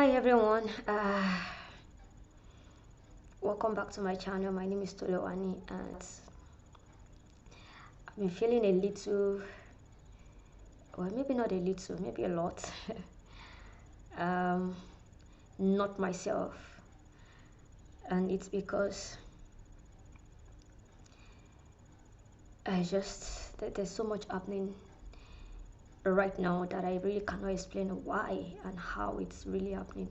Hi everyone, welcome back to my channel. My name is Tolewani and I've been feeling a little, well, maybe not a little, maybe a lot not myself, and it's because there's so much happening right now that I really cannot explain why and how it's really happening,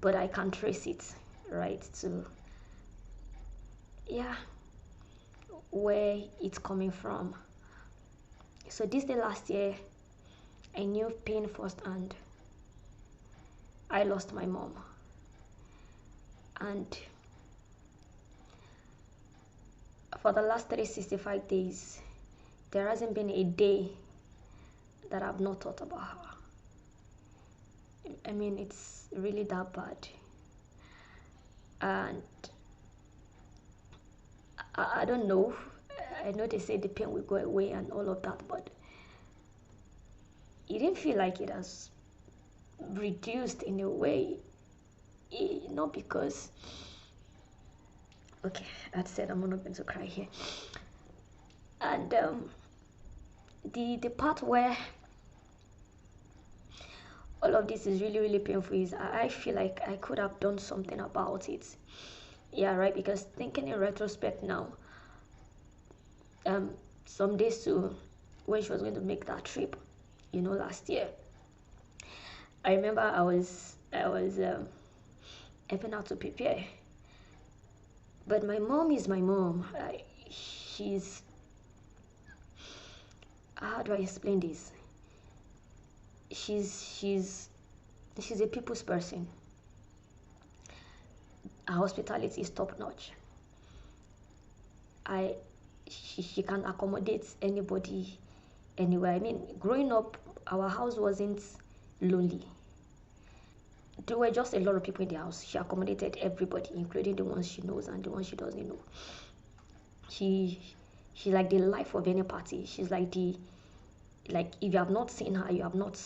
but I can trace it right to where it's coming from. So this day last year I knew pain firsthand. I lost my mom, and for the last 365 days there hasn't been a day that I've not thought about her. I mean, it's really that bad. And I don't know. I know they say the pain will go away and all of that, but it didn't feel like it has reduced in a way. Not because, okay, I said I'm not going to cry here. And the part where all of this is really painful is I feel like I could have done something about it. Yeah, right, because thinking in retrospect now, some days to when she was going to make that trip, last year, I remember I was helping out to prepare, but my mom is my mom. She's, how do I explain this? She's a people's person. Her hospitality is top notch. She can accommodate anybody anywhere. I mean, growing up, our house wasn't lonely. There were just a lot of people in the house. She accommodated everybody, including the ones she knows and the ones she doesn't know. She's like the life of any party. She's like if you have not seen her, you have not,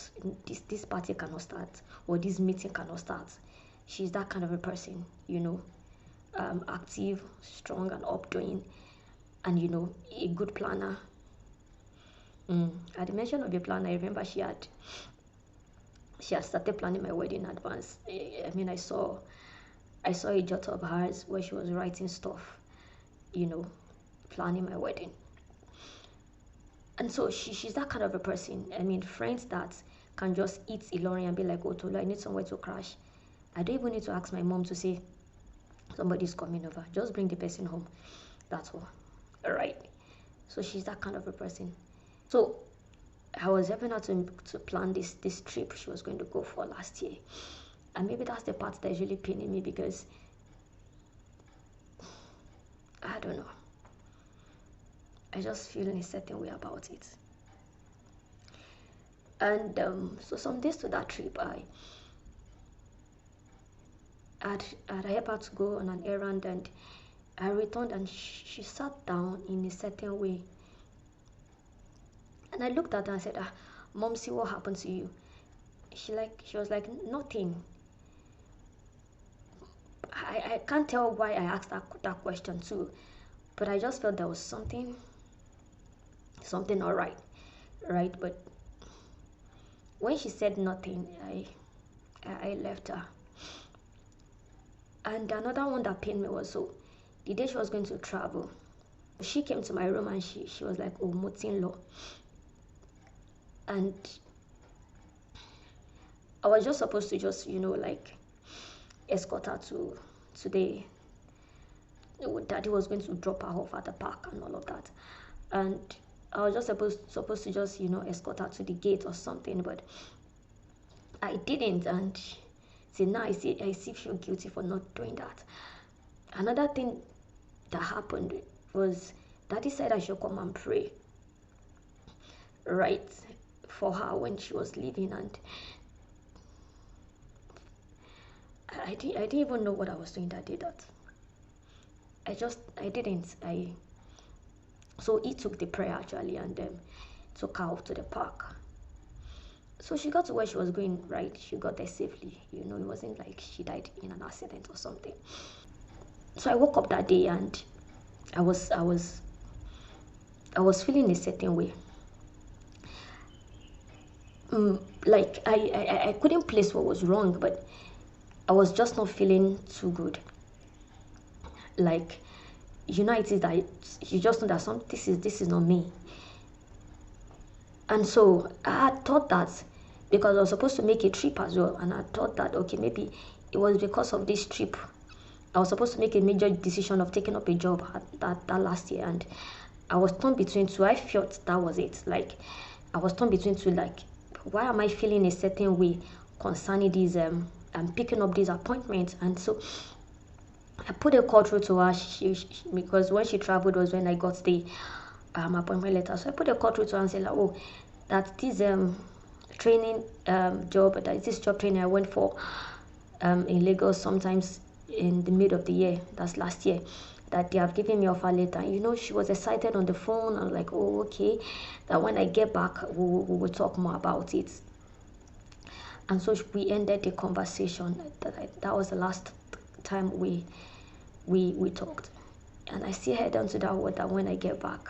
this party cannot start, or this meeting cannot start. She's that kind of a person, active, strong and updoing, and a good planner. At the mention of a planner, I remember she had started planning my wedding in advance. I mean, I saw a jot of hers where she was writing stuff, planning my wedding. And so she's that kind of a person. I mean, friends that can just eat Ilori and be like, oh, Tolu, I need somewhere to crash. I don't even need to ask my mom to say somebody's coming over. Just bring the person home. That's all. All right. So she's that kind of a person. So I was helping her to plan this trip she was going to go for last year. And maybe that's the part that is really paining me, because I don't know. I just feel in a certain way about it. And so some days to that trip, I'd help her to go on an errand, and I returned and she sat down in a certain way. And I looked at her and said, Mom, see what happened to you? She was like, nothing. I can't tell why I asked that question too, but I just felt there was something all right. But when she said nothing, I left her. And another one that pained me was, so the day she was going to travel, she came to my room and she was like, oh, Motin-law. And I was just supposed to just, escort her to the, Daddy was going to drop her off at the park and all of that. And I was just supposed to just, escort her to the gate or something, but I didn't. And see, now I feel guilty for not doing that. Another thing that happened was Daddy said I should come and pray, right, for her when she was leaving, and I didn't even know what I was doing that day. I didn't. So he took the prayer actually, and took her off to the park. So she got to where she was going, right? She got there safely. It wasn't like she died in an accident or something. So I woke up that day and I was I was I was feeling a certain way. Like I couldn't place what was wrong, but I was just not feeling too good. Like, it is that you just know that this is not me. And so I had thought that, because I was supposed to make a trip as well, and I thought that, okay, maybe it was because of this trip. I was supposed to make a major decision of taking up a job that last year, and I was torn between two. I felt that was it. Like, I was torn between two. Like, why am I feeling a certain way concerning these I'm picking up these appointments? And so I put a call through to her. Because when she traveled was when I got the appointment letter. So I put a call through to her and said, like, oh, that this training job, that this job training I went for in Lagos sometimes in the middle of the year, that's last year, that they have given me offer letter. She was excited on the phone. I was like, oh, okay, that when I get back, we will talk more about it. And so we ended the conversation. That was the last time we talked. And I still head on to that word that when I get back,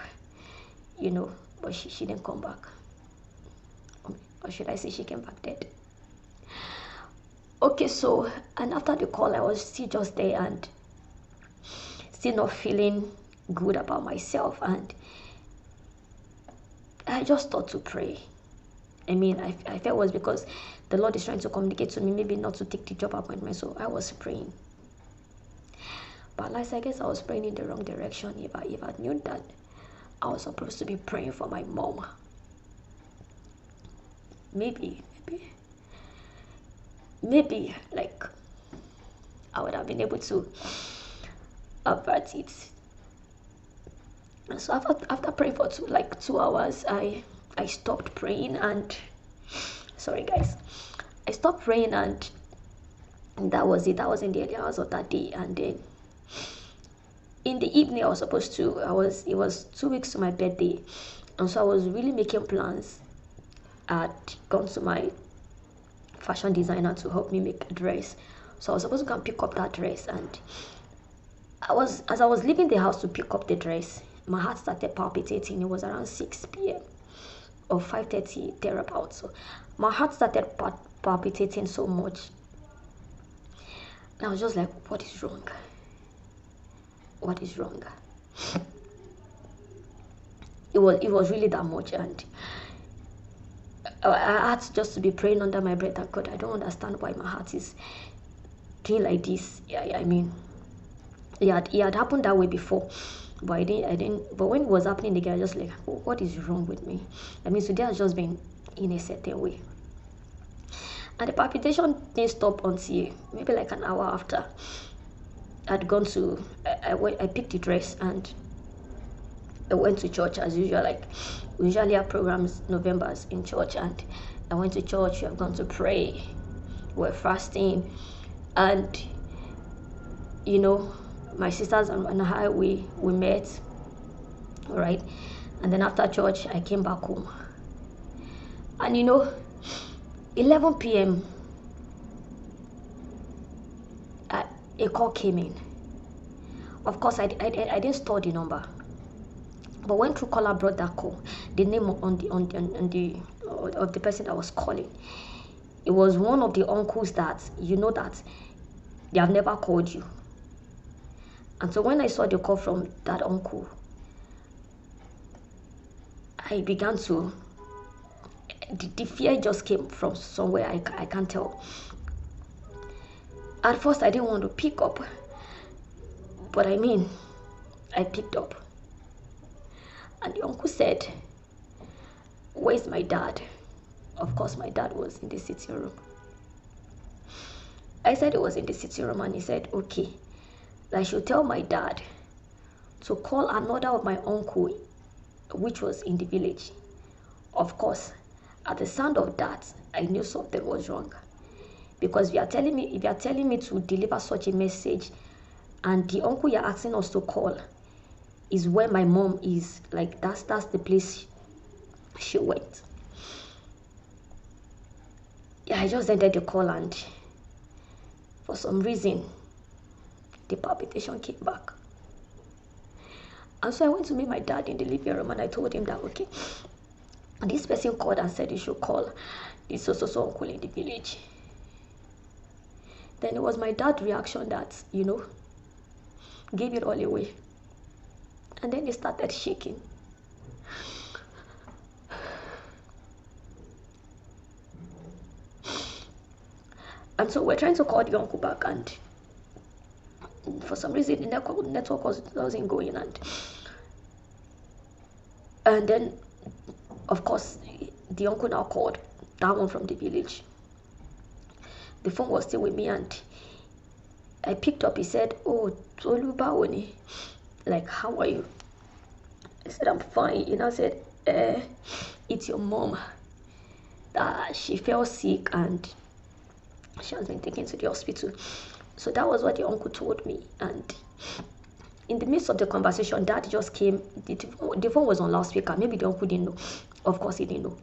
but she didn't come back. Or should I say she came back dead? Okay, so, and after the call, I was still just there and still not feeling good about myself. And I just thought to pray. I felt it was because the Lord is trying to communicate to me, maybe not to take the job appointment. So I was praying. But I guess I was praying in the wrong direction. If I knew that I was supposed to be praying for my mom, maybe, like, I would have been able to avert it. And so after praying for 2 hours, I stopped praying, and sorry guys, I stopped praying, and that was it. That was in the early hours of that day. And then in the evening, it was 2 weeks to my birthday, and so I was really making plans. I'd gone to my fashion designer to help me make a dress, so I was supposed to go and pick up that dress. And as I was leaving the house to pick up the dress, my heart started palpitating. It was around 6 p.m. or 5:30 thereabouts. So my heart started palpitating so much. And I was just like, what is wrong? What is wrong? It was really that much. And I had just to be praying under my breath that, God, I don't understand why my heart is doing like this. It had happened that way before, but I didn't. But when it was happening again, I was just like, oh, what is wrong with me? Today has just been in a certain way. And the palpitation didn't stop until maybe like an hour after I'd gone to, I picked the dress and I went to church as usual. Like, we usually have programs Novembers in church, and I went to church. We have gone to pray. We're fasting, and my sisters and I, we met, all right. And then after church, I came back home, and 11 p.m. A call came in. Of course, I didn't store the number, but when Truecaller brought that call, the name of the person that was calling, it was one of the uncles that that they have never called you. And so when I saw the call from that uncle, I began to, the fear just came from somewhere I can't tell. At first, I didn't want to pick up, but I picked up. And the uncle said, where's my dad? Of course, my dad was in the sitting room. I said he was in the sitting room, and he said, okay, I should tell my dad to call another of my uncle, which was in the village. Of course, at the sound of that, I knew something was wrong. Because if you are telling me to deliver such a message, and the uncle you're asking us to call is where my mom is, like, that's the place she went. Yeah, I just ended the call, and for some reason the palpitation came back. And so I went to meet my dad in the living room, and I told him that, okay, this person called and said you should call this so uncle in the village. Then it was my dad's reaction that, gave it all away. And then he started shaking. And so we're trying to call the uncle back, and for some reason the network wasn't going. And then, of course, the uncle now called that one from the village. The phone was still with me, and I picked up. He said, "Oh, Tolu Baoni, like, how are you?" I said, "I'm fine." I said, "It's your mom. She fell sick and she has been taken to the hospital." So that was what the uncle told me. And in the midst of the conversation, dad just came. The phone was on loudspeaker. Maybe the uncle didn't know. Of course, he didn't know.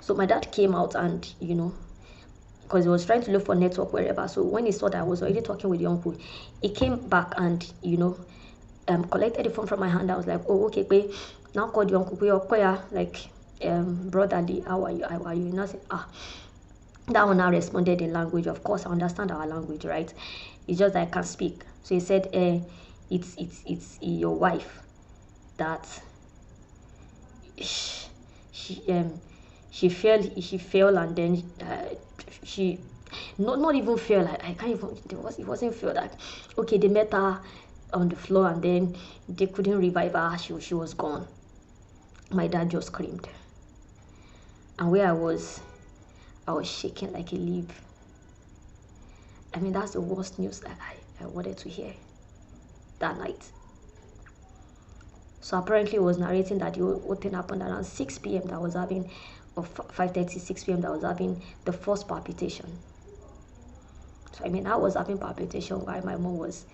So my dad came out, and because he was trying to look for network wherever. So when he saw that I was already talking with the uncle, he came back and collected the phone from my hand. I was like, "Oh, okay, babe. Now call the uncle. Like, brotherly, how are you? How are you?" And I said, that one now responded in language. Of course, I understand our language, right? It's just that I can't speak. So he said, it's your wife that she fell, and then she not even fell. I can't even. It wasn't feel that. Okay, they met her on the floor, and then they couldn't revive her. She was gone. My dad just screamed, and where I was shaking like a leaf. I mean, that's the worst news that I wanted to hear that night. So apparently, it was narrating that the whole thing happened around 6 p.m. that I was having, or 5:30, 6 p.m. that I was having the first palpitation. So I mean, I was having palpitation while my mom was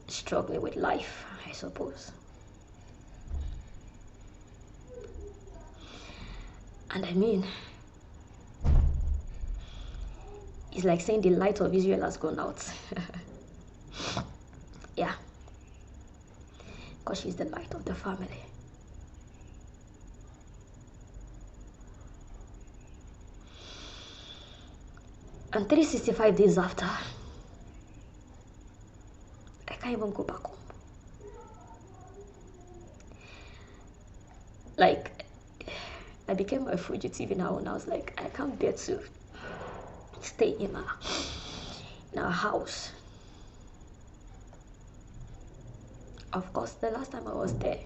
struggling with life, I suppose. And I mean, it's like saying the light of Israel has gone out. Yeah. Because she's the light of the family. And 365 days after, I can't even go back home. Like, I became a fugitive in our own house. Like, I can't bear to stay in our house. Of course, the last time I was there,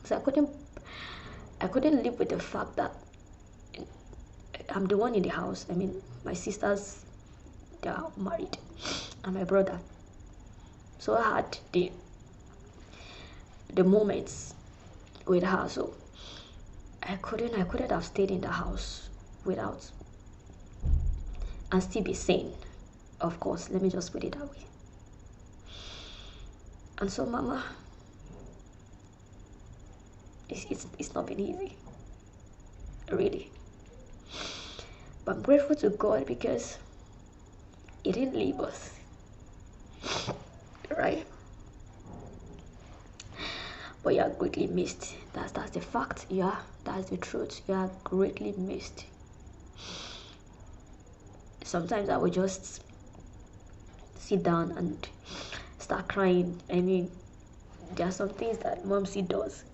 so I couldn't live with the fact that I'm the one in the house. I mean, my sisters, they are married, and my brother. So I had the moments with her. So I couldn't have stayed in the house without, and still be sane. Of course, let me just put it that way. And so, Mama, it's not been easy, really. But I'm grateful to God because He didn't leave us, right? But you are greatly missed. That's the fact. Yeah, that's the truth. You are greatly missed. Sometimes I would just sit down and start crying. I mean, there are some things that Momsy does.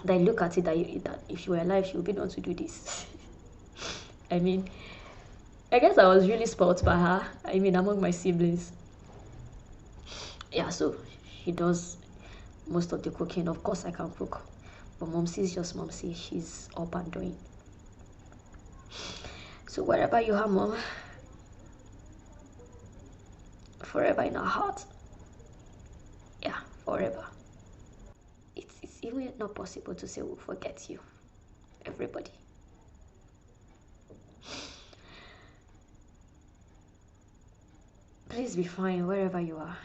That I look at it that if she were alive, she would be the one to do this. I mean, I guess I was really spoiled by her. I mean, among my siblings. Yeah, so she does most of the cooking. Of course, I can cook, but Momsy is just Momsy. She's up and doing. So wherever you are, Mom, forever in our heart. Yeah, forever. It's even not possible to say we'll forget you. Everybody. Please be fine wherever you are.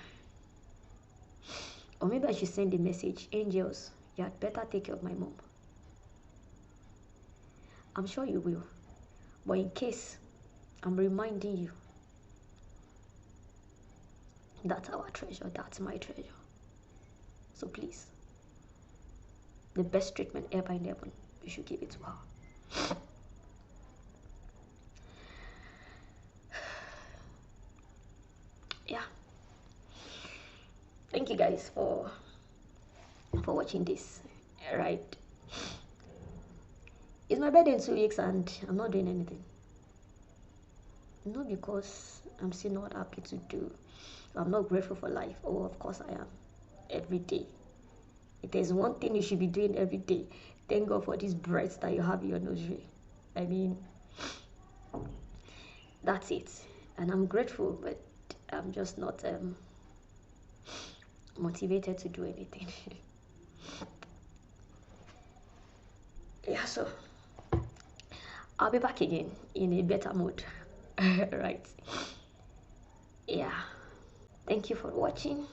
Or maybe I should send a message. Angels, you had better take care of my mom. I'm sure you will. But in case, I'm reminding you, that's our treasure, that's my treasure. So please, the best treatment ever in heaven, you should give it to her. Yeah. Thank you guys for watching this. Right. It's my birthday in 2 weeks and I'm not doing anything. Not because I'm still not happy to do. I'm not grateful for life. Oh, of course I am. Every day. If there's one thing you should be doing every day, thank God for this breath that you have in your nursery. I mean, that's it. And I'm grateful, but I'm just not motivated to do anything. Yeah, so I'll be back again in a better mood. Right. Yeah. Thank you for watching.